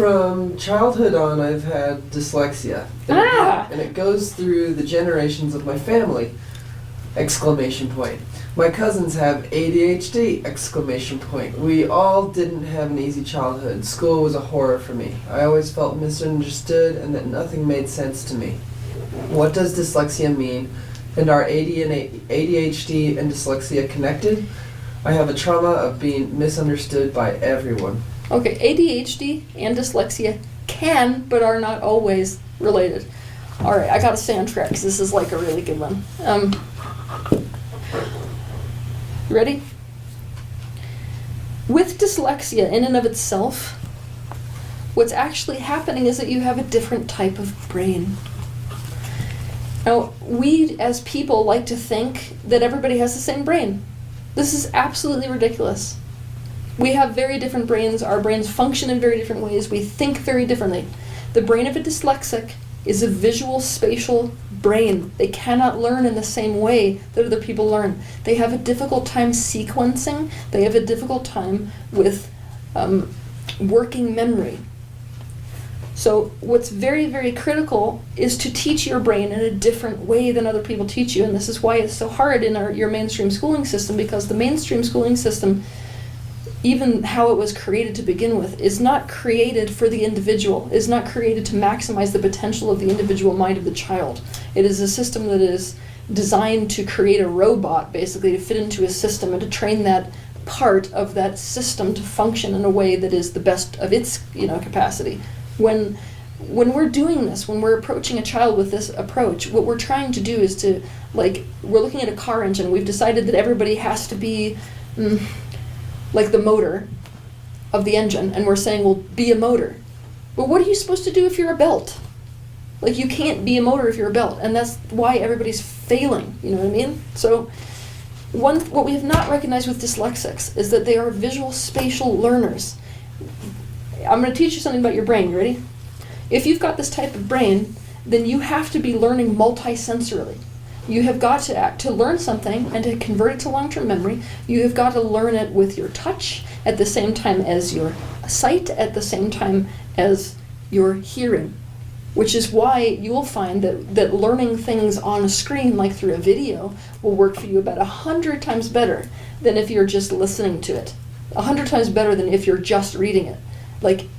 From childhood on, I've had dyslexia. And it goes through the generations of my family! Exclamation point. My cousins have ADHD! Exclamation point. We all didn't have an easy childhood. School was a horror for me. I always felt misunderstood and that nothing made sense to me. What does dyslexia mean? And are ADHD and dyslexia connected? I have a trauma of being misunderstood by everyone. Okay, ADHD and dyslexia can, but are not always related. All right, I gotta stay on track because this is like a really good one. You ready? With dyslexia in and of itself, what's actually happening is that you have a different type of brain. Now, we as people like to think that everybody has the same brain. This is absolutely ridiculous. We have very different brains. Our brains function in very different ways. We think very differently. The brain of a dyslexic is a visual spatial brain. They cannot learn in the same way that other people learn. They have a difficult time sequencing. They have a difficult time with working memory. So what's very, very critical is to teach your brain in a different way than other people teach you. And this is why it's so hard in your mainstream schooling system, because the mainstream schooling system, even how it was created to begin with, is not created for the individual, is not created to maximize the potential of the individual mind of the child. It is a system that is designed to create a robot, basically, to fit into a system and to train that part of that system to function in a way that is the best of its capacity. When we're doing this, when we're approaching a child with this approach, what we're trying to do is to, we're looking at a car engine. We've decided that everybody has to be like the motor of the engine, and we're saying, well, be a motor. But what are you supposed to do if you're a belt? You can't be a motor if you're a belt, and that's why everybody's failing, you know what I mean? So what we have not recognized with dyslexics is that they are visual spatial learners. I'm going to teach you something about your brain. You ready? If you've got this type of brain, then you have to be learning multisensorily. You have got to learn something and to convert it to long-term memory. You have got to learn it with your touch at the same time as your sight, at the same time as your hearing, which is why you will find that learning things on a screen, like through a video, will work for you about 100 times better than if you're just listening to it. 100 times better than if you're just reading it.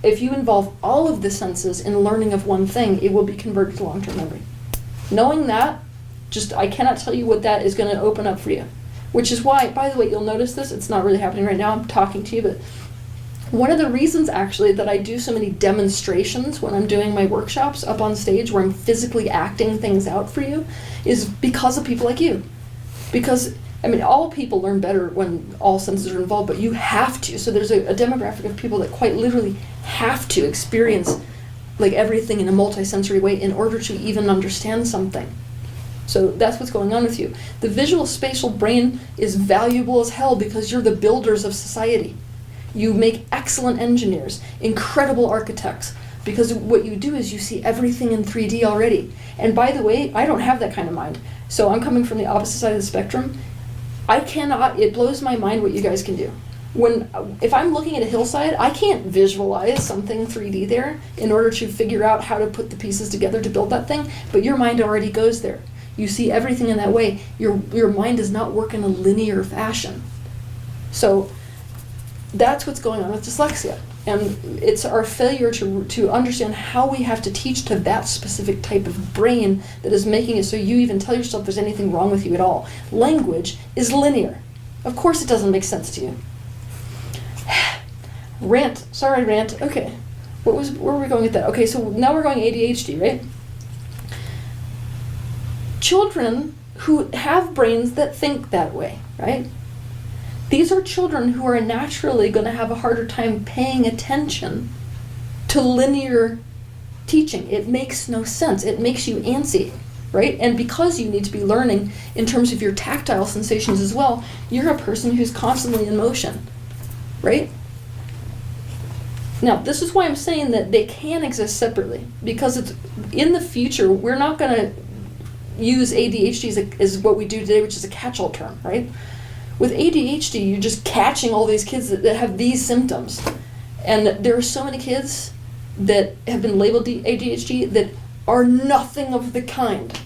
If you involve all of the senses in learning of one thing, it will be converted to long-term memory. Knowing that, I cannot tell you what that is going to open up for you. Which is why, by the way, you'll notice this, it's not really happening right now, I'm talking to you, but one of the reasons actually that I do so many demonstrations when I'm doing my workshops up on stage where I'm physically acting things out for you is because of people like you. Because all people learn better when all senses are involved, but you have to. So there's a demographic of people that quite literally have to experience everything in a multisensory way in order to even understand something. So that's what's going on with you. The visual spatial brain is valuable as hell because you're the builders of society. You make excellent engineers, incredible architects, because what you do is you see everything in 3D already. And by the way, I don't have that kind of mind. So I'm coming from the opposite side of the spectrum. It blows my mind what you guys can do. If I'm looking at a hillside, I can't visualize something 3D there in order to figure out how to put the pieces together to build that thing, but your mind already goes there. You see everything in that way. Your mind does not work in a linear fashion. So that's what's going on with dyslexia. And it's our failure to understand how we have to teach to that specific type of brain that is making it so you even tell yourself there's anything wrong with you at all. Language is linear. Of course it doesn't make sense to you. Rant. Sorry, rant. Okay. Where were we going with that? Okay, so now we're going ADHD, right? Children who have brains that think that way, right? These are children who are naturally going to have a harder time paying attention to linear teaching. It makes no sense. It makes you antsy, right? And because you need to be learning in terms of your tactile sensations as well, you're a person who's constantly in motion, right? Now, this is why I'm saying that they can exist separately, because it's in the future, we're not going to use ADHD as what we do today, which is a catch-all term, right? With ADHD, you're just catching all these kids that have these symptoms. And there are so many kids that have been labeled ADHD that are nothing of the kind.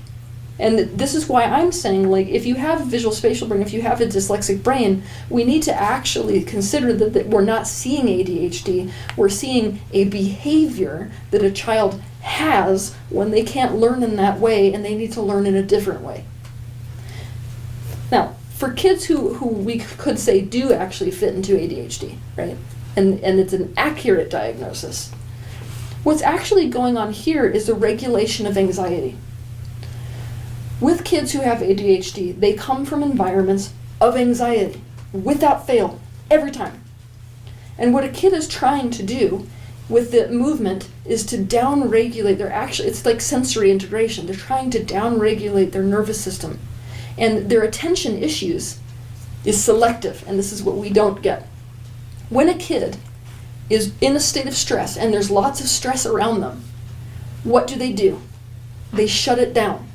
And this is why I'm saying, like, if you have a visual spatial brain, if you have a dyslexic brain, we need to actually consider that we're not seeing ADHD, we're seeing a behavior that a child has when they can't learn in that way and they need to learn in a different way. Now, for kids who we could say do actually fit into ADHD, right? And it's an accurate diagnosis. What's actually going on here is the regulation of anxiety. With kids who have ADHD, they come from environments of anxiety, without fail, every time. And what a kid is trying to do with the movement is to down-regulate it's like sensory integration. They're trying to down-regulate their nervous system. And their attention issues is selective, and this is what we don't get. When a kid is in a state of stress, and there's lots of stress around them, what do? They shut it down.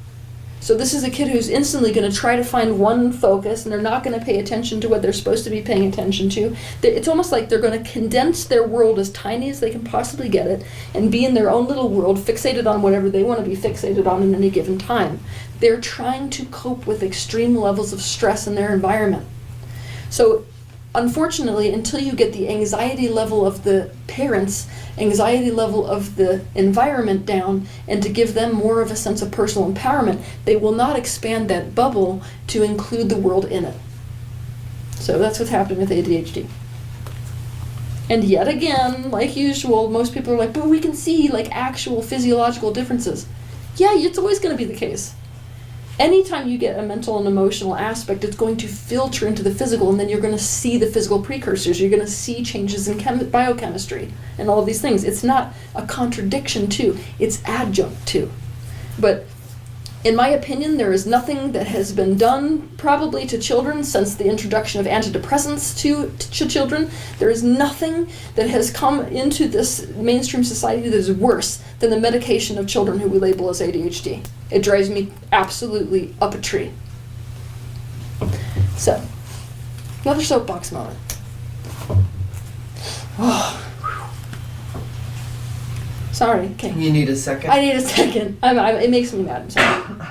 So this is a kid who's instantly going to try to find one focus, and they're not going to pay attention to what they're supposed to be paying attention to. It's almost like they're going to condense their world as tiny as they can possibly get it and be in their own little world, fixated on whatever they want to be fixated on in any given time. They're trying to cope with extreme levels of stress in their environment. So unfortunately, until you get the anxiety level of the parents, anxiety level of the environment down, and to give them more of a sense of personal empowerment, they will not expand that bubble to include the world in it. So that's what's happening with ADHD. And yet again, like usual, most people are like, but we can see like actual physiological differences. Yeah, it's always going to be the case. Anytime you get a mental and emotional aspect, it's going to filter into the physical, and then you're going to see the physical precursors. You're going to see changes in biochemistry and all of these things. It's not a contradiction to, it's adjunct to. But in my opinion, there is nothing that has been done probably to children since the introduction of antidepressants to children. There is nothing that has come into this mainstream society that is worse than the medication of children who we label as ADHD. It drives me absolutely up a tree. So, another soapbox moment. Sorry. Okay. You need a second? I need a second. It makes me mad. I'm sorry.